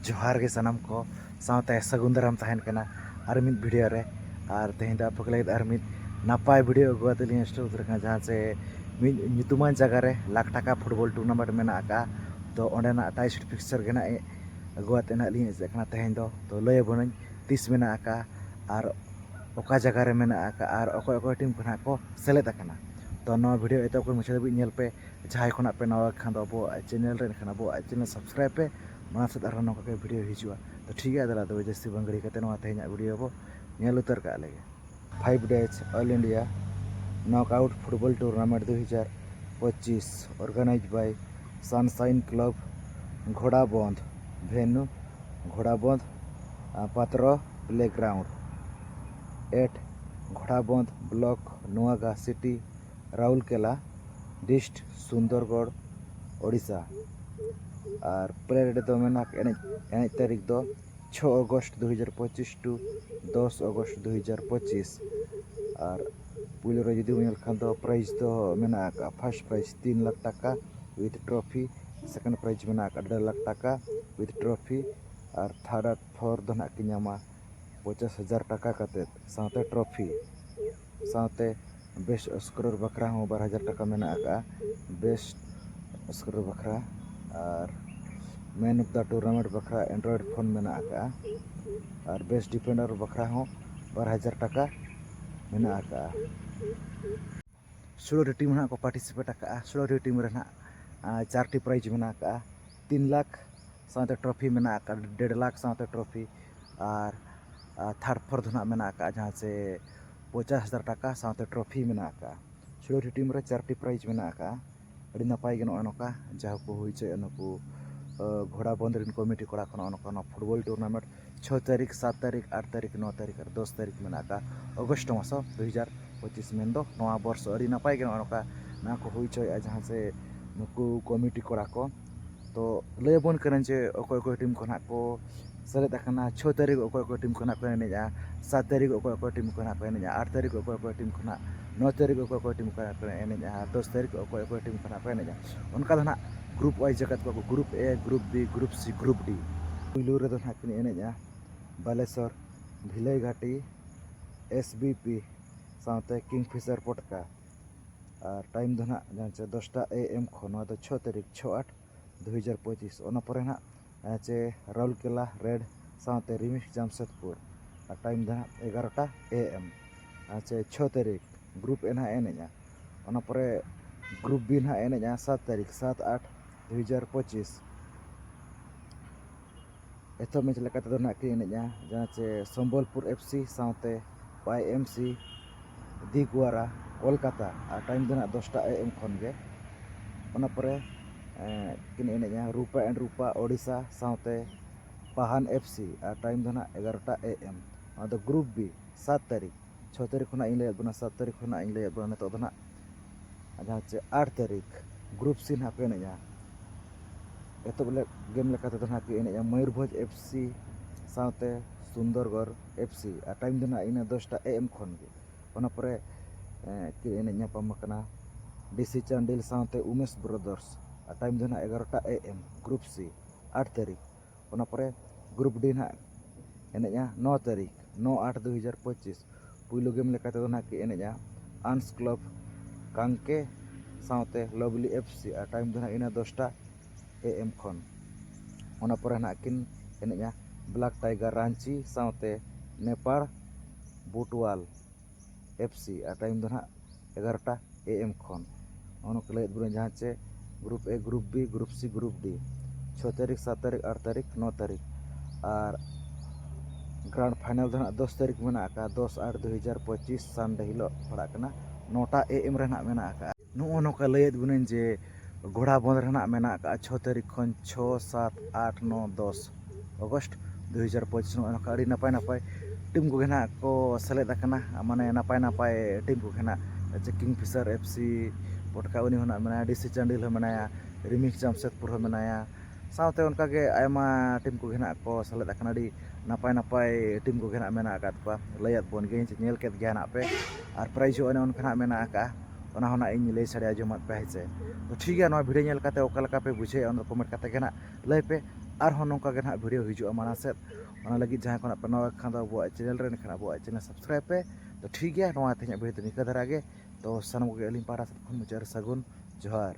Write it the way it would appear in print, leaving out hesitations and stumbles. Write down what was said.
जोहार के सनम को सावते सगुन दाराम तहन कना और मिद वीडियो रे और तेहन दा आपके लगे और मिद नापाय वीडियो अगुआतली स्टोर उतर जहाँ से मिद ᱧᱩᱛᱩᱢᱟᱱ जगह रे लाख टाका फुटबॉल टूर्नामेंट मेना का तो ओंडेना टाइस्ट फिक्सचर गेना अगुआते ना ली जेकना तेहन दो तो लय बन तीस मेना का और ओका जगह रे मेना का और ओको ओको टीम को को सेलेद कना तो नो वीडियो एतो को मुझे भी नेल पे जहां खना पे नवा खान दो अब चैनल रे खान अब चैनल सब्सक्राइब पे मानस और नौका के वीडियो हिजुआ तो ठीक है दला तो जैसे बंगड़ी कते नवा तेहना वीडियो बो नेल उतर का लेगे 5 days all India knockout football tournament 2025 organise by Sunshine club Ghodaband venue Ghodaband Patra playground at Ghodaband block Nuagaon city Rourkela district Sundargarh Odisha और प्ले डेट दो मेना एने तारीख दो 6 अगस्त 2025 टू 10 अगस्त 2025 और पुलो रे जुदी मेल खान दो प्राइज दो मेना का फर्स्ट प्राइज 3 लाख टाका विथ ट्रॉफी सेकंड प्राइज मेना का 1.5 लाख टाका विथ ट्रॉफी और थर्ड और फोर्थ दो ना की नामा 50,000 टाका कते साथे ट्रॉफी साथे बेस्ट स्कोरर बकरा हो 12,000 टाका मेना का बेस्ट स्कोरर बकरा और मैन ऑफ द टूर्नामेंट बकरा एंड्रॉइड फोन मेना का और बेस्ट डिफेंडर बकरा हो 12,000 टाका मेना का 16 टीम ना को पार्टिसिपेट का 16 टीम रे ना 4टी प्राइज मेना का 3 लाख साथे ट्रॉफी मेना का 1.5 लाख साथे ट्रॉफी और थर्ड फोर्थ ना मेना का जहाँ से 50,000 टाका साथे ट्रॉफी मेना का 16 टीम रे 4टी प्राइज मेना का अड़ी नपाय गनो अनका जहाँ को हुई चे अनको घोड़ा बंद रिन कमिटी कोड़ा खनो अनका फुटबॉल टूर्नामेंट 6 तारीख 7 तारीख 8 तारीख 9 तारीख और 10 तारीख मेना का अगस्त मास 2025 में दो नवा वर्ष अड़ी नपाय गनो अनका ना को हुई चे जहाँ से नुकु कमिटी कोड़ा को तो लय बन करन जे ओको ओको टीम को ना को सेलेद अकना 6 तारीख ओको ओको टीम को ना को एनेजा 7 तारीख ओको ओको टीम को ना को एनेजा 8 तारीख ओको ओको टीम को ना 9 तारीख ओको ओको टीम को ना को एनेजा 10 तारीख ओको ओको टीम को ना को एनेजा उनका ना ग्रुप वाइज जगत को group A group B group C group D पुलू रे ना किन एनेजा बालेश्वर भिलई घाटी एसबीपी साथे किंगफिशर पटका और टाइम दो ना जहाँ 10टा AM खो 6 तारीख 6/8/2025 ओना परे ना चे राउरकेला रेड साथे रिमिक्स जमशेदपुर और टाइम दो ना 11टा AM चे 6 तारीख ग्रुप ए ना एनेजा ओना परे ग्रुप बी ना एनेजा 7 तारीख 7/8/2025 एतो मैच लेकाते दो ना की एनेजा जहाँ चे संबलपुर FC साथे YMC दिगवारा कोलकाता और टाइम दो ना 10टा AM खन गे ओना परे किन एनेजा रूपा एंड रूपा ओडिशा साथे पाहान FC और टाइम दो ना 11टा AM और ग्रुप बी 7 तारीख 6 तारीख ना इन बना 7 तारीख ना इन बना तो ना जहाँ से 8 तारीख ग्रुप सी ना को एनेजा एतो बोले गेम लेकाते तो ना की एनेजा मयूरभंज FC साथे सुंदरगढ़ FC और टाइम दो ना इन 10टा AM खन गे ओना परे कि एने ᱧᱟᱯᱟᱢ ᱠᱟᱱᱟ डीसी चांडिल साथे उमेश ब्रदर्स टाइम दो ना 11टा AM ग्रुप सी 8 तारीख ओना परे ग्रुप डी ना एने 9 तारीख 9/8/2025 पुलो गेम लेकाते दो ना कि एने आंस क्लब कांके साथे लवली FC टाइम दो ना इन 10टा AM खन ओना परे ना किन एने ब्लैक टाइगर रांची साथे नेपाल बुटवाल FC टाइम दो ना 11टा AM खन उनको लगे बुन जहाँ से group A group B group C group D 6 तारीख 7 तारीख 8 तारीख 9 तारीख और ग्रांड फाइनल दो ना 10 तारीख मेना का 10/8/2025 संडे हिलो पड़ा कना 9टा AM रहना मेना का नो नोका लयत बुन जे घोड़ा बंद रहना मेना का 6 तारीख खन 6 7 8 9 10 अगस्त 2025 नोका अड़ी नपाय नपाय टीम को ना को सेलेद अकना माने नपाय नपाय टीम को ना किंगफिशर FC पटका उनी होना मनाया डीसी चांडिल मनाया रिमिक्स जमशेदपुर मनाया साथे उनका के आयमा टीम को ना को सेलेद अकना अड़ी नपाय नपाय टीम को ना मेना आकात पा लयत बोन गे नेल केत गया ना पे और प्राइज ओने उनका मेना आका ओना होना इन लय साड़िया जमत पे है तो ठीक है ना वीडियो नेल काते ओका लका पे बुझे अन कमेंट काते के ना लय पे आरहों नौका के नाग वीडियो हिजुआ माना सेद ओना लगी जहां को पे नवा खान दो अबो चैनल रे निखान अबो चैनल सब्सक्राइब पे तो ठीक है नवा तेज वीडियो निका धरा गे तो सानम को अलिंग पारा से खन मुचार सगुन जोहार।